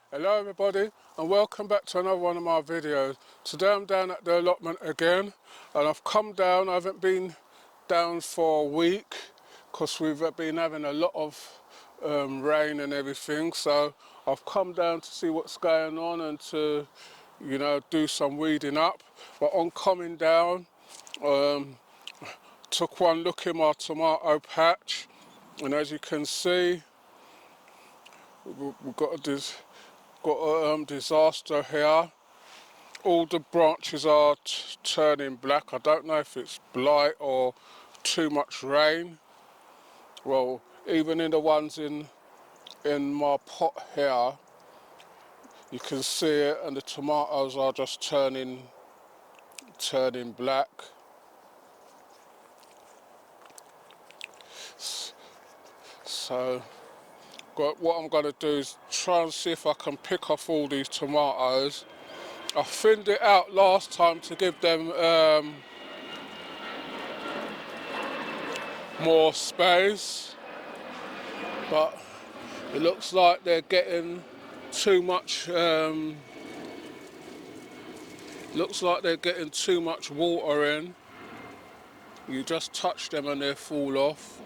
Hello everybody and welcome back to another one of my videos. Today I'm down at the allotment again and I've come down. I haven't been down for a week because we've been having a lot of rain and everything, so I've come down to see what's going on and to, you know, do some weeding up. But on coming down, took one look in my tomato patch, and as you can see we've got a disaster here. All the branches are turning black. I don't know if it's blight or too much rain. Well, even in the ones in my pot here, you can see it, and the tomatoes are just turning black. So what I'm going to do is try and see if I can pick off all these tomatoes. I thinned it out last time to give them more space, but it looks like they're getting too much. Looks like they're getting too much water in. You just touch them and they fall off.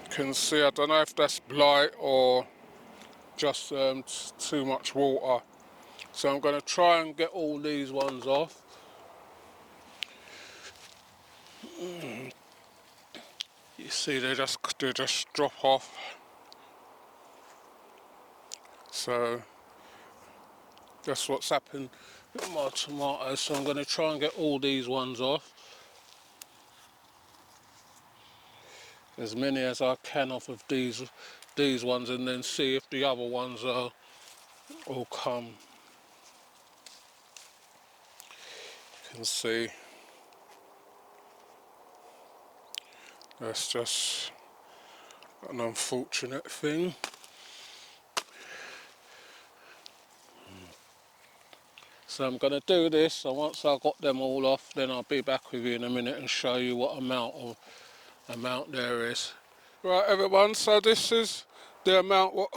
You can see, I don't know if that's blight or just too much water. So I'm going to try and get all these ones off. You see, they just drop off. So that's what's happened with my tomatoes. So I'm going to try and get all these ones off, as many as I can off of these ones, and then see if the other ones will come. You can see that's just an unfortunate thing. So I'm going to do this, and once I've got them all off, then I'll be back with you in a minute and show you what amount there is. Right everyone, so this is the amount what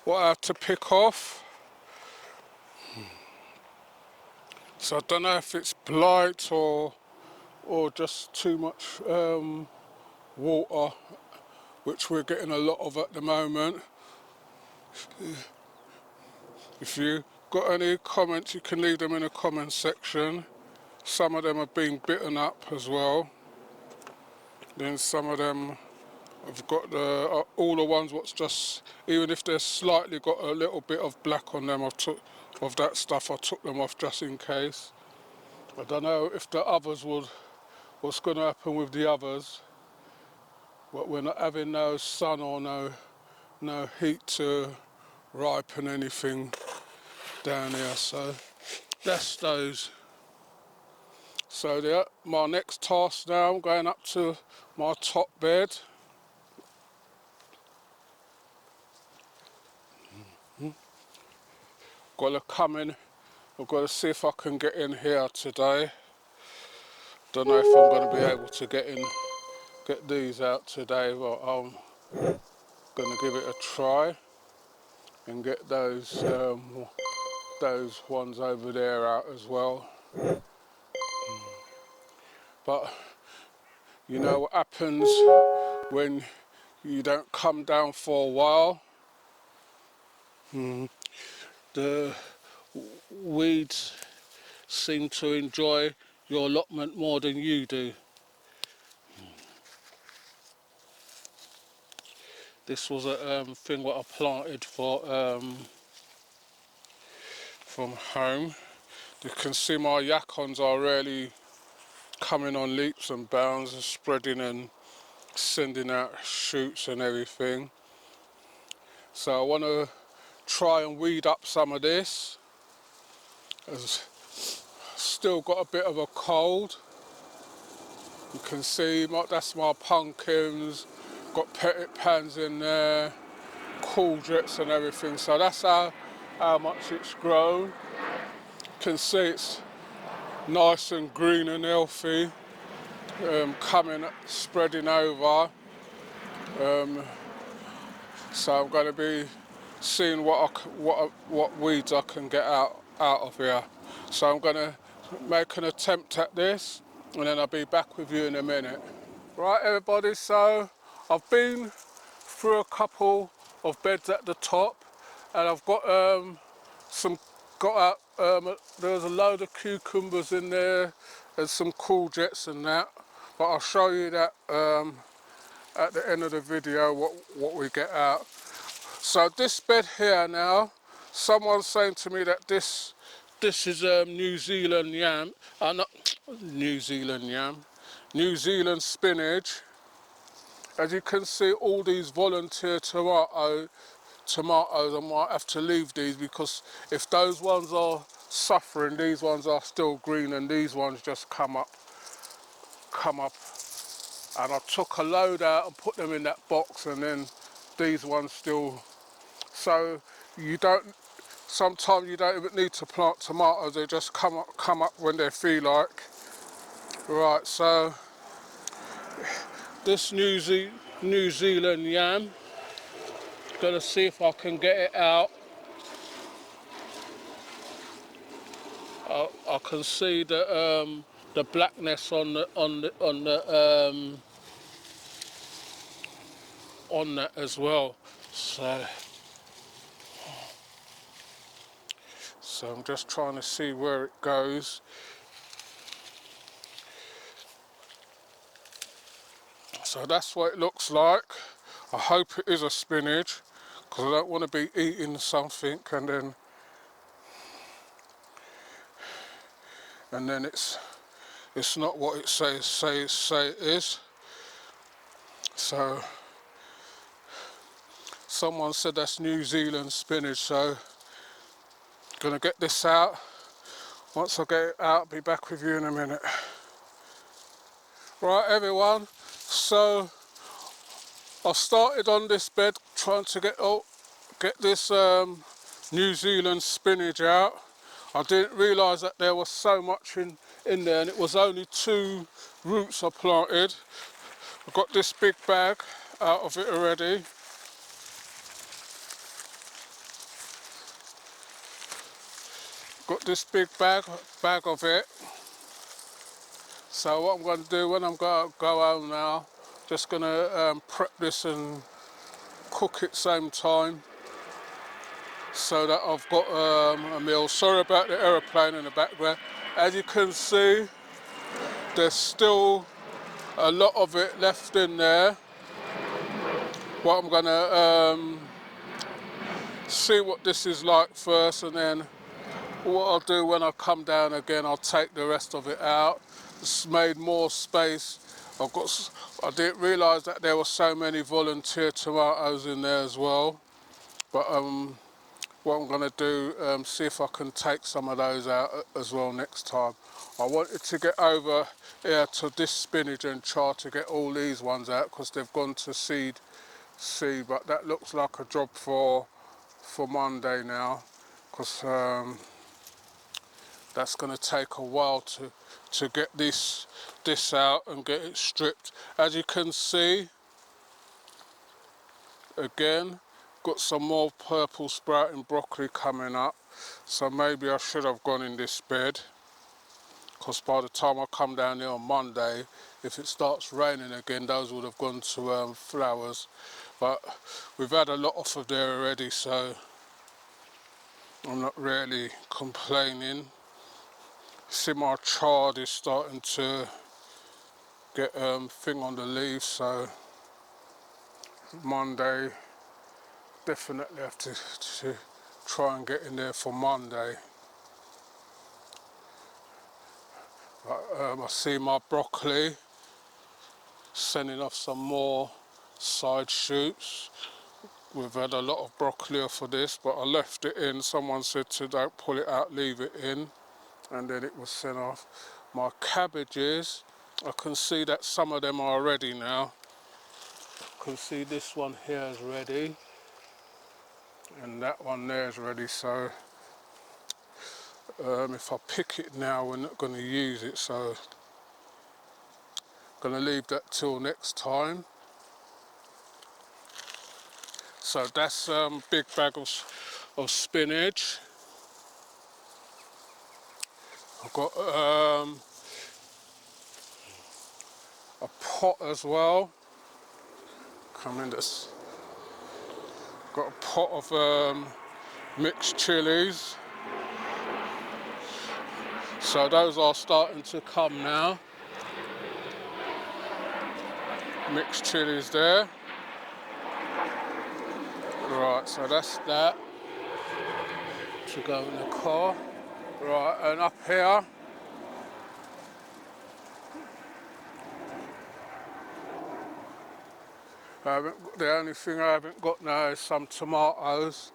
I have to pick off. So I don't know if it's blight or just too much water, which we're getting a lot of at the moment. If you got any comments, you can leave them in the comment section. Some of them have been bitten up as well. Then some of them have got all the ones what's just, even if they're slightly got a little bit of black on them, I took them off just in case. I don't know if the others what's going to happen with the others, but we're not having no sun or no heat to ripen anything down here, so that's those. So my next task now, I'm going up to my top bed. Got to come in, I've got to see if I can get in here today. Don't know if I'm going to be able to get these out today, but I'm going to give it a try and get those ones over there out as well. But you know what happens when you don't come down for a while? The weeds seem to enjoy your allotment more than you do. This was a thing what I planted from home. You can see my yacons are really coming on leaps and bounds and spreading and sending out shoots and everything. So I want to try and weed up some of this. I've still got a bit of a cold. You can see that's my pumpkins, got petit pans in there, courgettes and everything. So that's how much it's grown. You can see it's nice and green and healthy, spreading over. So I'm going to be seeing what weeds I can get out of here. So I'm going to make an attempt at this, and then I'll be back with you in a minute. Right, everybody, so I've been through a couple of beds at the top, and I've got there's a load of cucumbers in there and some courgettes and that, but I'll show you that at the end of the video what we get out. So this bed here now, someone's saying to me that this is New Zealand yam, not New Zealand yam, New Zealand spinach. As you can see, all these volunteer tomatoes, I might have to leave these, because if those ones are suffering, these ones are still green, and these ones just come up. And I took a load out and put them in that box, and then these ones still. So sometimes you don't even need to plant tomatoes, they just come up when they feel like. Right, so this New Zealand yam, gonna see if I can get it out. I can see the blackness on that as well. So I'm just trying to see where it goes. So that's what it looks like. I hope it is a spinach, because I don't want to be eating something and then it's not what it say it is. So someone said that's New Zealand spinach, so gonna get this out. Once I get it out, I'll be back with you in a minute. Right, everyone, so I started on this bed trying to get this New Zealand spinach out. I didn't realise that there was so much in there, and it was only 2 roots I planted. I've got this big bag out of it already. Got this big bag of it. So what I'm going to do when I'm going to go home now, just going to prep this and cook it same time, so that I've got a meal. Sorry about the aeroplane in the background. As you can see, there's still a lot of it left in there. What I'm going to see what this is like first, and then what I'll do when I come down again, I'll take the rest of it out. It's made more space. I didn't realise that there were so many volunteer tomatoes in there as well. But what I'm going to do, see if I can take some of those out as well next time. I wanted to get over here to this spinach and try to get all these ones out, because they've gone to seed, but that looks like a job for Monday now, because that's going to take a while to get this out and get it stripped. As you can see, again, got some more purple sprouting broccoli coming up, so maybe I should have gone in this bed, because by the time I come down here on Monday, if it starts raining again, those would have gone to flowers. But we've had a lot off of there already, so I'm not really complaining. See, my chard is starting to get thing on the leaves, so Monday definitely have to try and get in there for Monday. I see my broccoli sending off some more side shoots. We've had a lot of broccoli off of this, but I left it in. Someone said to don't pull it out, leave it in, and then it was sent off. My cabbages, I can see that some of them are ready now. I can see this one here is ready, and that one there is ready, so if I pick it now, we're not going to use it, so I'm going to leave that till next time. So that's big bag of spinach. I've got a pot as well. Come in this. Got a pot of mixed chilies. So those are starting to come now. Mixed chilies there. Right, so that's that. To go in the car. Right, and up here, the only thing I haven't got now is some tomatoes.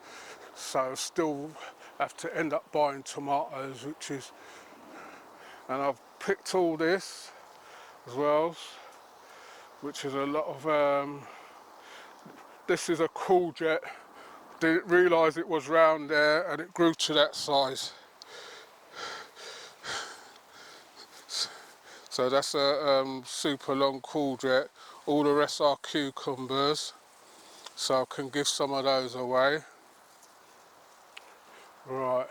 So still have to end up buying tomatoes, and I've picked all this as well, which is a lot of, this is a courgette. Didn't realise it was round there and it grew to that size. So that's a super long courgette. All the rest are cucumbers, so I can give some of those away. Right,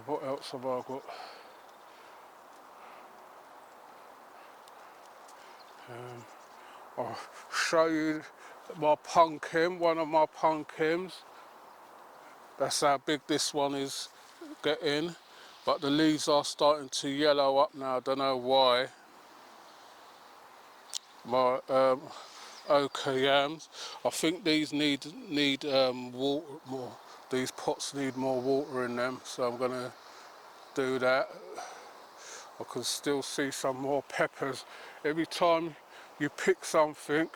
what else have I got? I'll show you my pumpkin, one of my pumpkins. That's how big this one is getting, but the leaves are starting to yellow up now. I don't know why. My ochre yams. I think these need water more. These pots need more water in them, so I'm gonna do that. I can still see some more peppers. Every time you pick something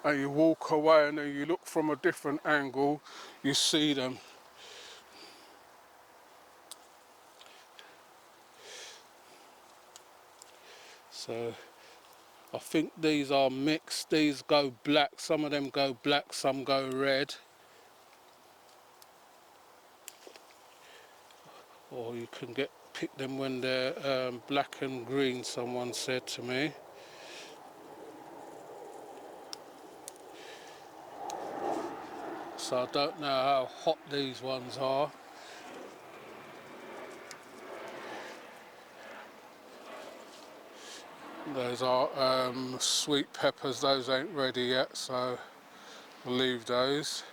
and you walk away and then you look from a different angle, you see them. So I think these are mixed. These go black, some of them go black, some go red. Or you can pick them when they're black and green, someone said to me. So I don't know how hot these ones are. Those are sweet peppers, those ain't ready yet, so I'll leave those.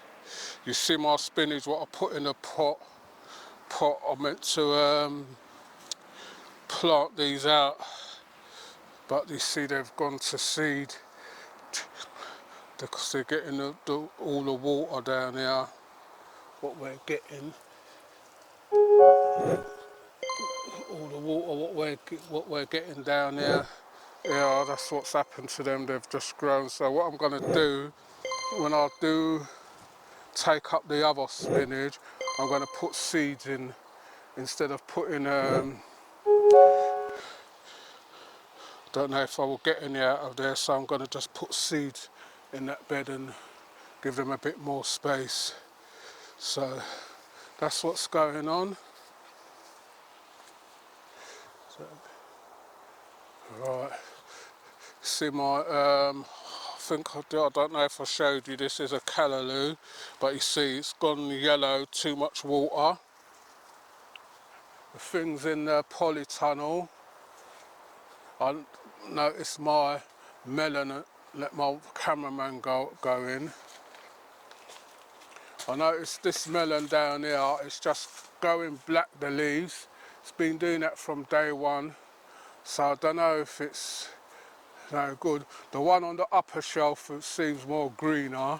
You see my spinach, what I put in a pot, I meant to plant these out, but you see they've gone to seed because they're getting all the water down here, what we're getting. All the water what we're getting down here, yeah, that's what's happened to them. They've just grown. So what I'm going to do when I do take up the other spinach, I'm going to put seeds in instead of putting don't know if I will get any out of there, so I'm going to just put seeds in that bed and give them a bit more space. So that's what's going on. So, right, see my I don't know if I showed you, this is a callaloo, but you see it's gone yellow, too much water. The thing's in the polytunnel. I noticed my melon, let my cameraman go in. I noticed this melon down here, it's just going black, the leaves. It's been doing that from day one, so I don't know if it's no good. The one on the upper shelf, it seems more greener.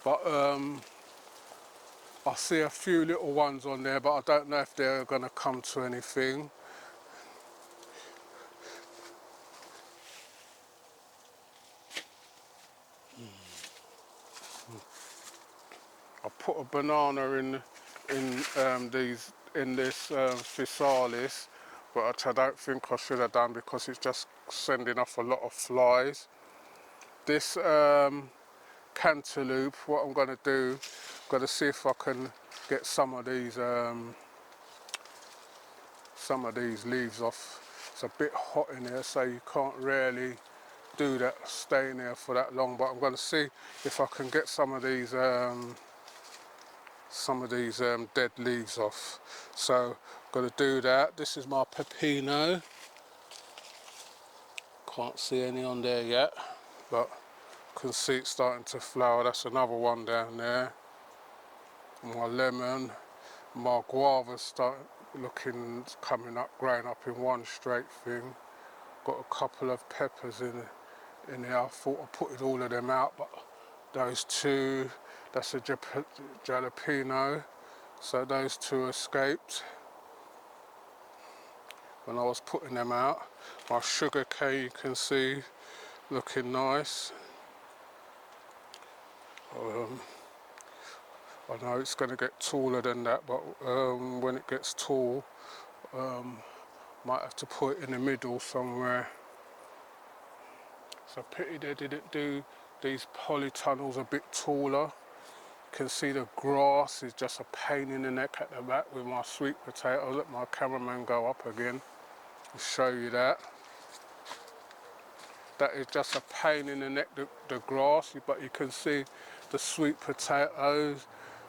But I see a few little ones on there, but I don't know if they're going to come to anything. I put a banana in this physalis, but I don't think I should have done because it's just sending off a lot of flies. This cantaloupe, what I'm going to do, I'm going to see if I can get some of these leaves off. It's a bit hot in here, so you can't really do that, stay in there for that long. But I'm going to see if I can get some of these dead leaves off. So I'm going to do that. This is my pepino. Can't see any on there yet, but can see it starting to flower. That's another one down there. My lemon, my guava's coming up, growing up in one straight thing. Got a couple of peppers in there. I thought I put all of them out, but those two, that's a jalapeno, so those two escaped when I was putting them out. My sugar cane, you can see, looking nice. I know it's going to get taller than that, but when it gets tall, might have to put it in the middle somewhere. It's a pity they didn't do these polytunnels a bit taller. You can see the grass is just a pain in the neck at the back with my sweet potato. Let my cameraman go up again and show you that. That is just a pain in the neck, the grass, but you can see the sweet potatoes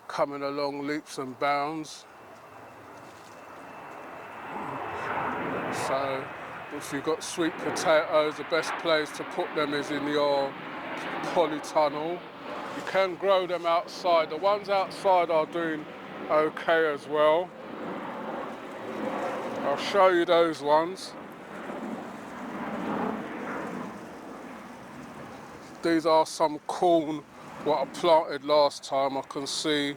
coming along leaps and bounds. So if you've got sweet potatoes, the best place to put them is in your polytunnel. You can grow them outside. The ones outside are doing okay as well. I'll show you those ones. These are some corn what I planted last time. I can see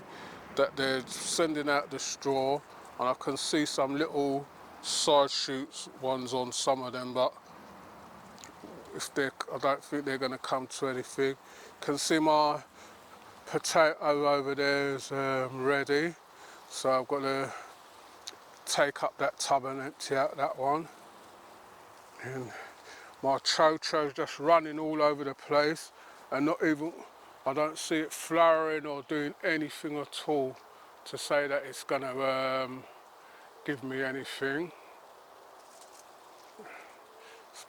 that they're sending out the straw, and I can see some little side shoots ones on some of them, but I don't think they're going to come to anything. You can see my potato over there is ready, so I've got to take up that tub and empty out that one. And my chocho's just running all over the place, and I don't see it flowering or doing anything at all to say that it's going to give me anything.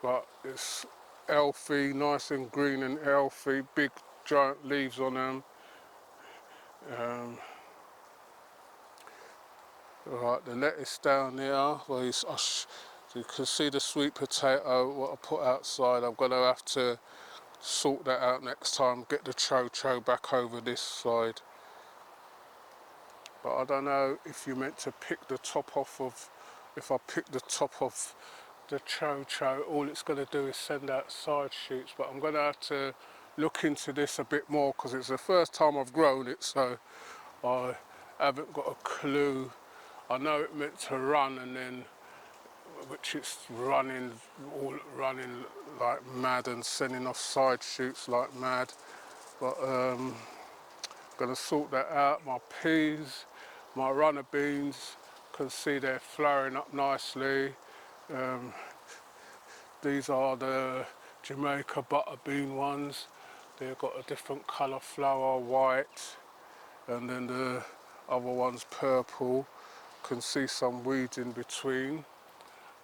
But it's healthy, nice and green and healthy, big giant leaves on them. Right, the lettuce down there, well, you can see the sweet potato what I put outside. I'm going to have to sort that out next time, get the chocho back over this side. But I don't know if you're meant to pick the top off of, if I pick the top off the chocho, all it's going to do is send out side shoots. But I'm going to have to look into this a bit more because it's the first time I've grown it, so I haven't got a clue. I know it meant to run, and then which it's running like mad and sending off side shoots like mad. But I'm going to sort that out. My peas, my runner beans, can see they're flowering up nicely. These are the Jamaica butter bean ones. They've got a different colour flower, white, and then the other one's purple. Can see some weeds in between.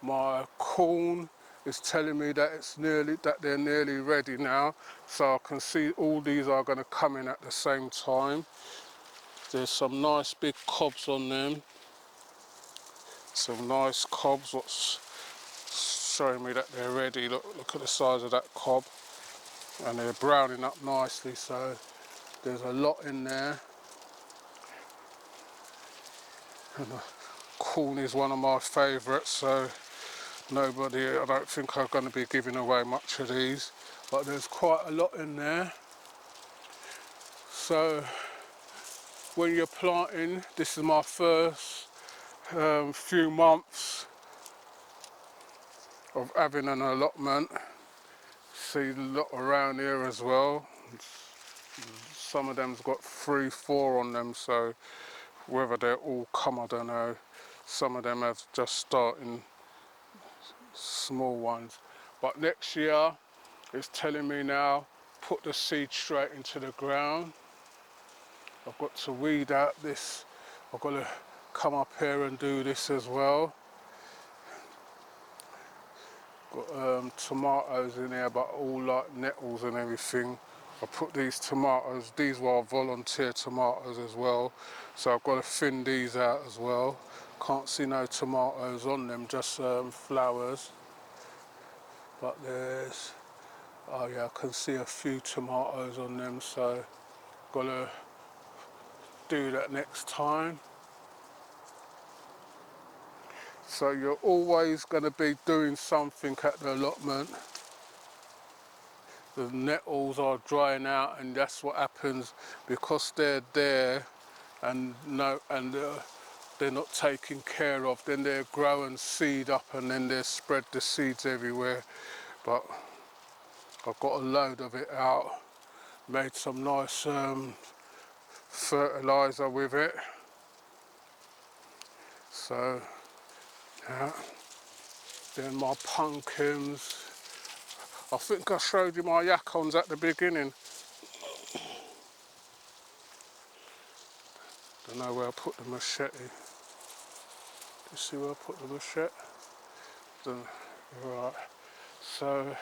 My corn is telling me that they're nearly ready now, so I can see all these are going to come in at the same time. There's some nice big cobs on them. Some nice cobs, what's showing me that they're ready. Look at the size of that cob, and they're browning up nicely, so there's a lot in there. And corn is one of my favourites, so I don't think I'm going to be giving away much of these, but there's quite a lot in there. So when you're planting, this is my first few months of having an allotment. See a lot around here as well. Some of them's got 3, 4 on them, so whether they're all come, I don't know. Some of them have just starting small ones, but next year it's telling me now put the seed straight into the ground. I've got to weed out this. I've got to come up here and do this as well. Got tomatoes in here, but all like nettles and everything. I put these tomatoes, these were volunteer tomatoes as well, so I've got to thin these out as well. Can't see no tomatoes on them, just flowers. But there's, oh yeah, I can see a few tomatoes on them, so got to do that next time. So you're always going to be doing something at the allotment. The nettles are drying out, and that's what happens because they're there and they're not taken care of. Then they grow and seed up, and then they spread the seeds everywhere. But I've got a load of it out. Made some nice fertilizer with it. So yeah. Then my pumpkins. I think I showed you my yacons at the beginning. Don't know where I put the machete. You see where I put the machete? Right. So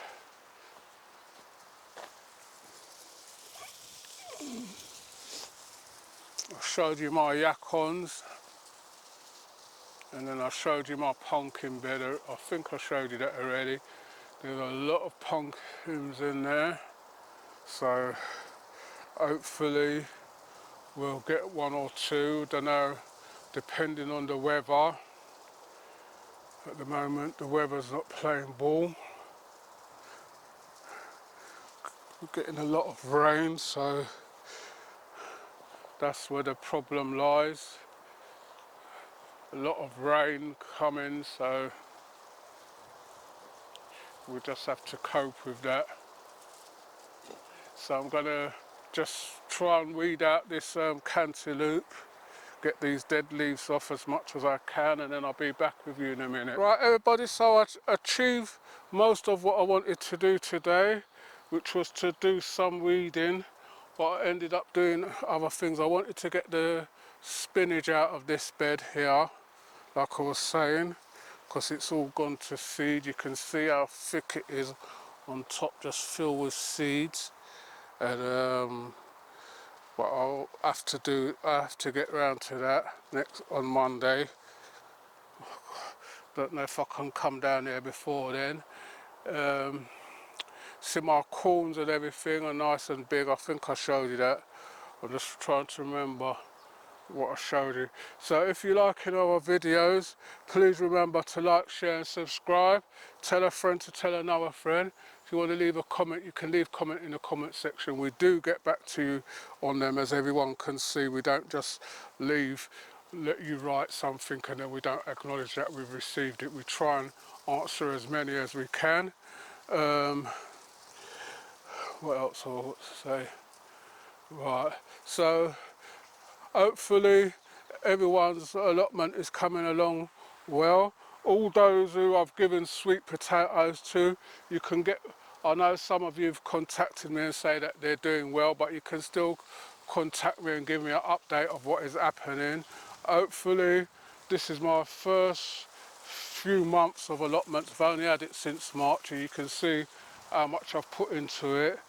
I showed you my yacons, and then I showed you my pumpkin bed. I think I showed you that already. There's a lot of pumpkins in there, so hopefully we'll get one or two. Don't know, depending on the weather. At the moment the weather's not playing ball. We're getting a lot of rain, so that's where the problem lies. A lot of rain coming, so we'll just have to cope with that. So I'm gonna just try and weed out this cantaloupe, get these dead leaves off as much as I can, and then I'll be back with you in a minute. Right everybody, so I achieved most of what I wanted to do today, which was to do some weeding, but I ended up doing other things. I wanted to get the spinach out of this bed here, like I was saying, because it's all gone to seed. You can see how thick it is on top, just filled with seeds. And but I have to get round to that on Monday. Don't know if I can come down there before then. See, my corns and everything are nice and big. I think I showed you that. I'm just trying to remember what I showed you. So if you like our videos, please remember to like, share and subscribe. Tell a friend to tell another friend. If you want to leave a comment, you can leave a comment in the comment section. We do get back to you on them, as everyone can see. We don't just let you write something and then we don't acknowledge that we've received it. We try and answer as many as we can. What else I want to say? Right, so hopefully everyone's allotment is coming along well. All those who I've given sweet potatoes to, you can get, I know some of you have contacted me and say that they're doing well, but you can still contact me and give me an update of what is happening. Hopefully this is my first few months of allotments. I've only had it since March, and you can see how much I've put into it.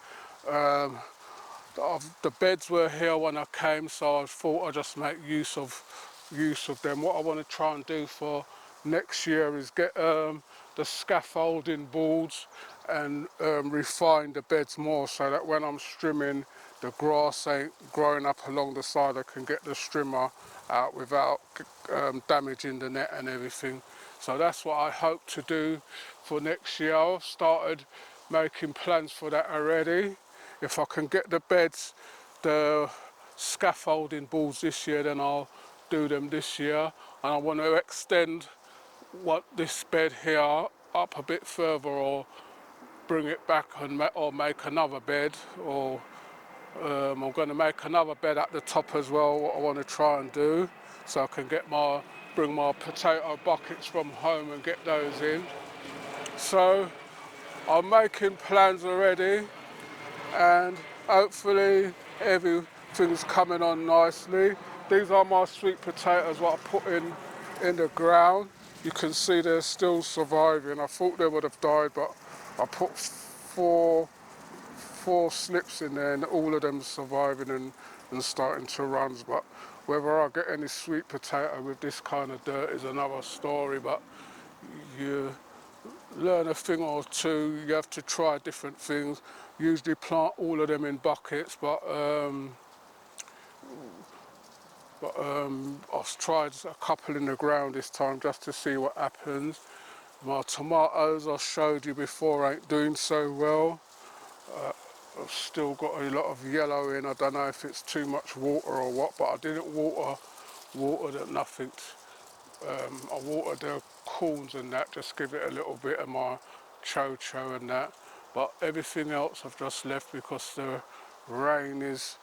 The beds were here when I came, so I thought I'd just make use of them. What I want to try and do for next year is get the scaffolding boards and refine the beds more, so that when I'm strimming, the grass ain't growing up along the side. I can get the strimmer out without damaging the net and everything. So that's what I hope to do for next year. I've started making plans for that already. If I can get the beds, the scaffolding boards this year, then I'll do them this year. And I want to extend this bed here up a bit further, or bring it back or make another bed, or I'm going to make another bed at the top as well, what I want to try and do, so I can bring my potato buckets from home and get those in. So I'm making plans already, and hopefully everything's coming on nicely. These are my sweet potatoes what I put in the ground. you can see they're still surviving. I thought they would have died, but I put four slips in there and all of them surviving and starting to run. But whether I get any sweet potato with this kind of dirt is another story. But you learn a thing or two, you have to try different things. Usually plant all of them in buckets, but I've tried a couple in the ground this time just to see what happens. My tomatoes I showed you before ain't doing so well. I've still got a lot of yellow in. I don't know if it's too much water or what, but I didn't water nothing. I watered the corns and that, just give it a little bit of my cho-cho and that. But everything else I've just left because the rain is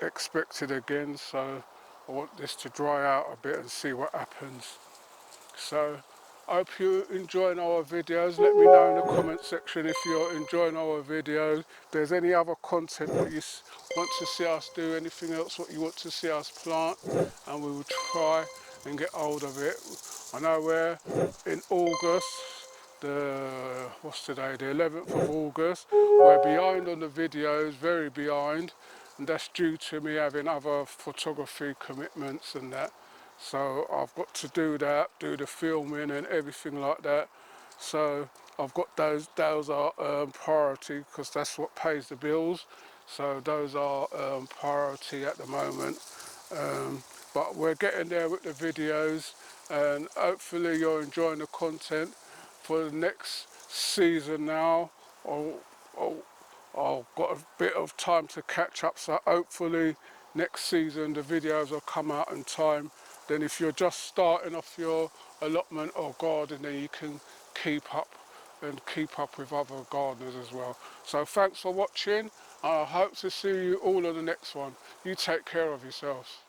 expected again, so I want this to dry out a bit and see what happens. So I hope you're enjoying our videos. Let me know in the comment section if you're enjoying our videos. If there's any other content what you want to see us do, anything else what you want to see us plant, and we will try and get hold of it. I know we're in August, what's today, the 11th of August. We're behind on the videos, very behind, and that's due to me having other photography commitments and that. So I've got to do that, do the filming and everything like that. So I've got those are priority because that's what pays the bills. So those are priority at the moment. But we're getting there with the videos, and hopefully you're enjoying the content for the next season now. I've got a bit of time to catch up, so hopefully next season the videos will come out in time. Then if you're just starting off your allotment or garden, then you can keep up with other gardeners as well. So thanks for watching. I hope to see you all on the next one. You take care of yourselves.